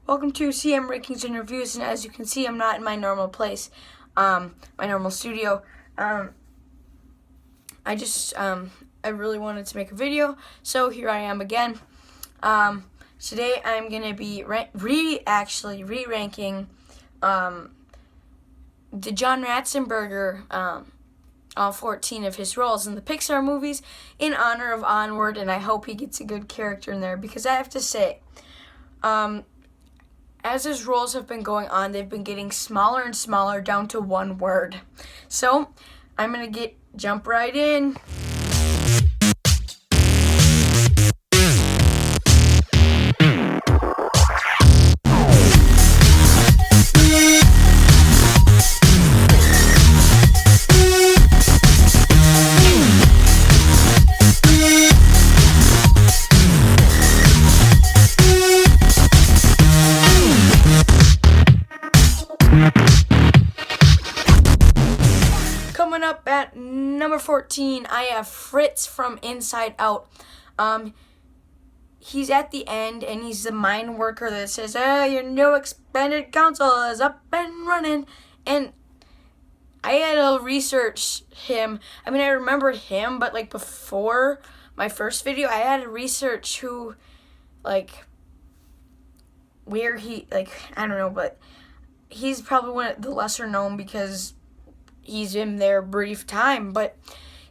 Welcome to CM Rankings and Reviews, and as you can see, I'm not in my normal place, my normal studio. I really wanted to make a video, so here I am again. Today I'm gonna be re-ranking the John Ratzenberger, all 14 of his roles in the Pixar movies in honor of Onward, and I hope he gets a good character in there, because I have to say, as his roles have been going on, they've been getting smaller and smaller down to one word. So, I'm going to jump right in. Coming up at number 14, I have Fritz from Inside Out. He's at the end, and he's the mine worker that says, your new expanded council is up and running. And I had to research him. I mean, I remembered him, but like before my first video, I had to research where he, I don't know, but he's probably one of the lesser known because he's in there a brief time, but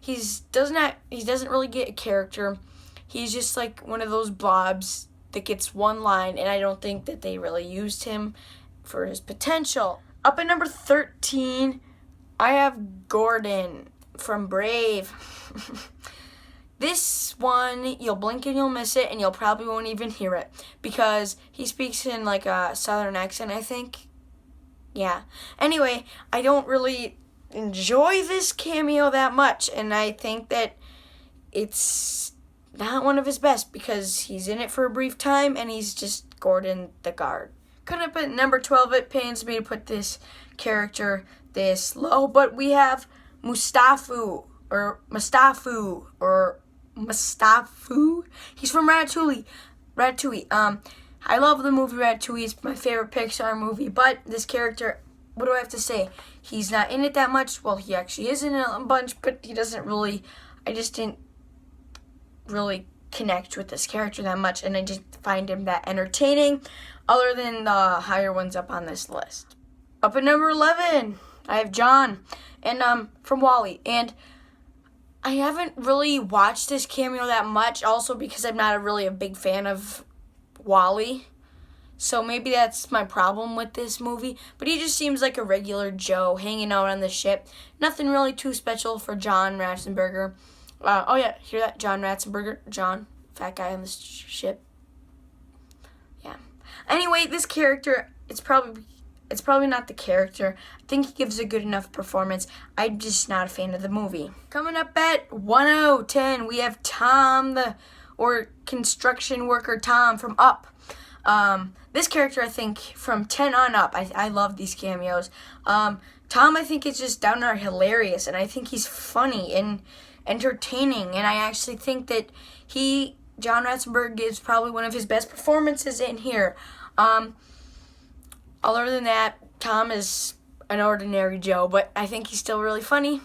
he doesn't really get a character. He's just like one of those blobs that gets one line, and I don't think that they really used him for his potential. Up at number 13, I have Gordon from Brave. This one, you'll blink and you'll miss it, and you'll probably won't even hear it, because he speaks in like a southern accent, I think. Yeah. Anyway, I don't really enjoy this cameo that much, and I think that it's not one of his best because he's in it for a brief time and he's just Gordon the guard. Coming up at number 12, it pains me to put this character this low, but we have Mustafa. He's from Ratatouille. I love the movie Ratatouille. It's my favorite Pixar movie, but this character, what do I have to say? He's not in it that much. Well, he actually is in it a bunch, but he doesn't really, I just didn't really connect with this character that much, and I just find him that entertaining, other than the higher ones up on this list. Up at number 11, I have John, and from Walle, and I haven't really watched this cameo that much, also because I'm not really a big fan of Walle. So maybe that's my problem with this movie. But he just seems like a regular Joe hanging out on the ship. Nothing really too special for John Ratzenberger. Oh yeah, hear that? John Ratzenberger. John, fat guy on the ship. Yeah. Anyway, this character, it's probably not the character. I think he gives a good enough performance. I'm just not a fan of the movie. Coming up at 10, we have Tom, or construction worker Tom from Up. This character, I think, from 10 on up, I love these cameos. Tom, I think, is just downright hilarious, and I think he's funny and entertaining, and I actually think that John Ratzenberger, gives probably one of his best performances in here. Other than that, Tom is an ordinary Joe, but I think he's still really funny.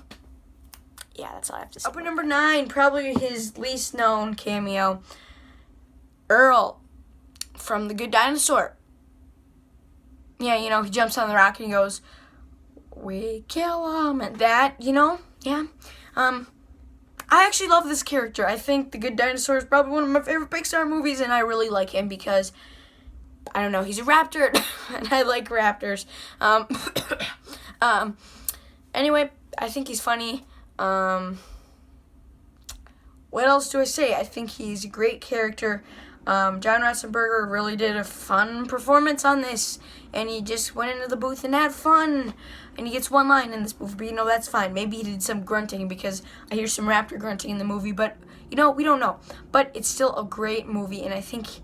Yeah, that's all I have to say. Up at number 9, probably his least known cameo, Earl from The Good Dinosaur. Yeah, he jumps on the rock and he goes, "We kill him," and that, yeah. I actually love this character. I think The Good Dinosaur is probably one of my favorite Pixar movies, and I really like him because, I don't know, he's a raptor, and I like raptors. Anyway, I think he's funny. What else do I say? I think he's a great character. John Ratzenberger really did a fun performance on this, and he just went into the booth and had fun, and he gets one line in this movie, but that's fine. Maybe he did some grunting, because I hear some raptor grunting in the movie, but we don't know. But it's still a great movie, and I think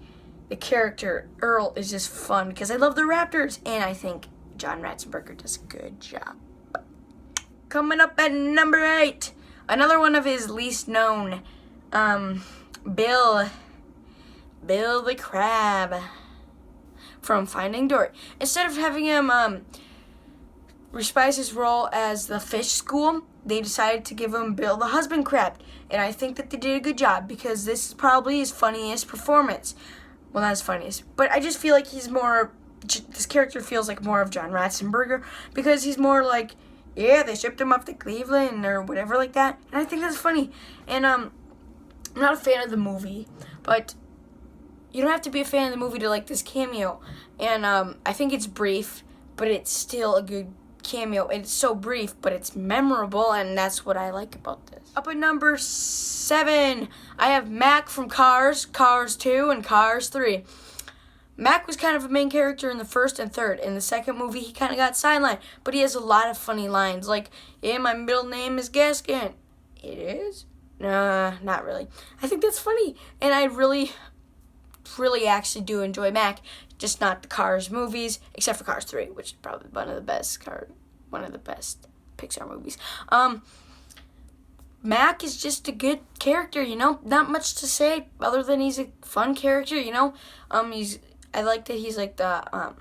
the character Earl is just fun because I love the raptors, and I think John Ratzenberger does a good job. Coming up at number 8, another one of his least known, Bill the Crab from Finding Dory. Instead of having him reprise his role as the fish school, they decided to give him Bill the husband crab. And I think that they did a good job, because this is probably his funniest performance. Well, not his funniest, but I just feel like this character feels like more of John Ratzenberger, because he's more like, yeah, they shipped him up to Cleveland or whatever like that. And I think that's funny. And I'm not a fan of the movie, but you don't have to be a fan of the movie to like this cameo. And I think it's brief, but it's still a good cameo. It's so brief, but it's memorable, and that's what I like about this. Up at number 7, I have Mac from Cars, Cars 2, and Cars 3. Mac was kind of a main character in the first and third. In the second movie, he kind of got sidelined, but he has a lot of funny lines, like, yeah, my middle name is Gaskin. It is? Nah, not really. I think that's funny, and I really actually do enjoy Mac, just not the Cars movies, except for Cars 3, which is probably one of the best Pixar movies. Mac is just a good character, not much to say other than he's a fun character, I like that he's like the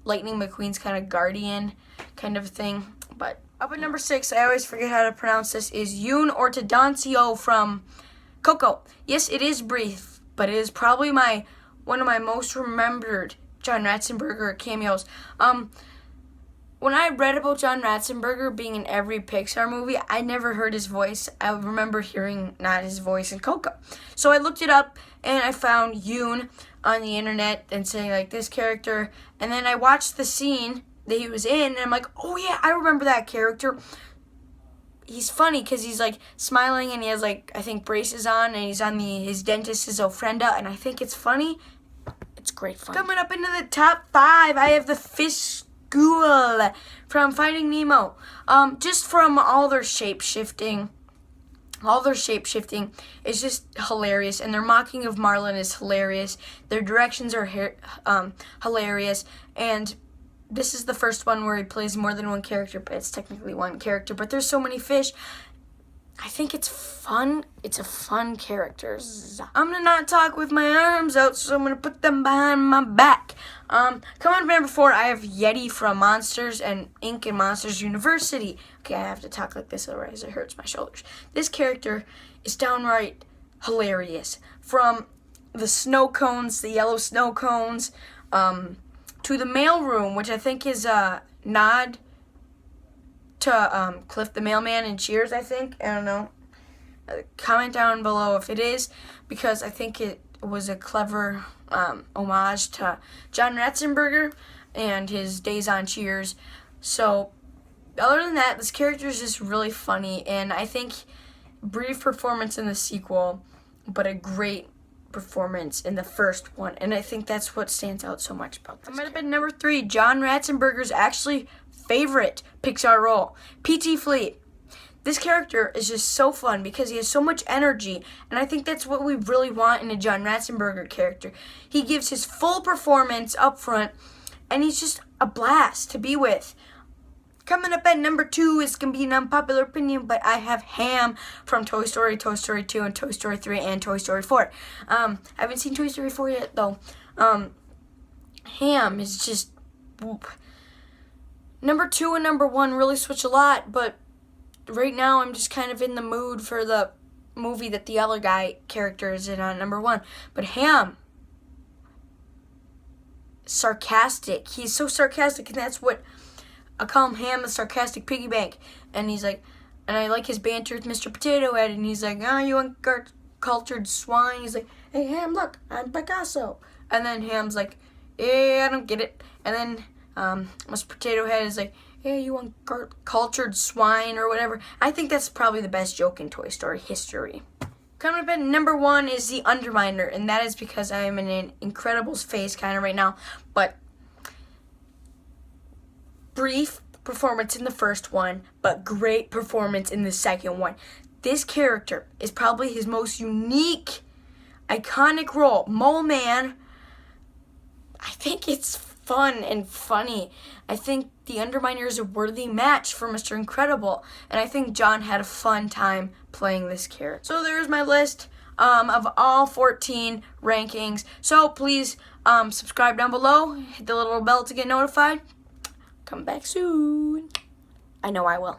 Lightning McQueen's kind of guardian kind of thing. But up at number 6, I always forget how to pronounce this, is Yoon Ortodoncio from Coco. Yes, it is brief, but it is probably one of my most remembered John Ratzenberger cameos. When I read about John Ratzenberger being in every Pixar movie, I never heard his voice. I remember hearing not his voice in Coco. So I looked it up, and I found Yoon on the internet and saying, like, this character. And then I watched the scene that he was in, and I'm like, oh, yeah, I remember that character. He's funny because he's, like, smiling, and he has, like, I think braces on, and he's on his dentist's ofrenda, and I think it's funny. It's great fun. Coming up into the top 5, I have the fish school from Finding Nemo. Just from all their shape-shifting is just hilarious, and their mocking of Marlin is hilarious. Their directions are hilarious, and this is the first one where he plays more than one character, but it's technically one character, but there's so many fish. I think it's fun. It's a fun character. I'm going to not talk with my arms out, so I'm going to put them behind my back. Coming up number 4, I have Yeti from Monsters and Inc. and Monsters University. Okay, I have to talk like this, otherwise it hurts my shoulders. This character is downright hilarious. From the snow cones, the yellow snow cones, to the mailroom, which I think is a nod to Cliff the Mailman in Cheers, I think. I don't know. Comment down below if it is, because I think it was a clever homage to John Ratzenberger and his days on Cheers. So, other than that, this character is just really funny, and I think brief performance in the sequel, but a great performance in the first one, and I think that's what stands out so much about this. That might have been number 3, John Ratzenberger's actually favorite Pixar role, P.T. Fleet. This character is just so fun because he has so much energy, and I think that's what we really want in a John Ratzenberger character. He gives his full performance up front, and he's just a blast to be with. Coming up at number 2 is going to be an unpopular opinion, but I have Ham from Toy Story, Toy Story 2, and Toy Story 3, and Toy Story 4. I haven't seen Toy Story 4 yet, though. Ham is just... whoop. Number 2 and number 1 really switch a lot, but right now I'm just kind of in the mood for the movie that the other guy character is in on number 1. But Ham, sarcastic. He's so sarcastic, and that's what I call him, Ham the sarcastic piggy bank. And he's like, and I like his banter with Mr. Potato Head, and he's like, oh, you uncultured swine. He's like, hey, Ham, look, I'm Picasso. And then Ham's like, yeah, I don't get it. And then Mr. Potato Head is like, yeah, you uncultured swine or whatever. I think that's probably the best joke in Toy Story history. Coming up at number 1 is the Underminer, and that is because I am in an Incredibles phase kind of right now. But brief performance in the first one, but great performance in the second one. This character is probably his most unique, iconic role. Mole Man, I think it's fun and funny. I think the Underminer is a worthy match for Mr. Incredible, and I think John had a fun time playing this character. So there's my list. of all 14 rankings. So please subscribe down below. Hit the little bell to get notified. Come back soon. I know I will.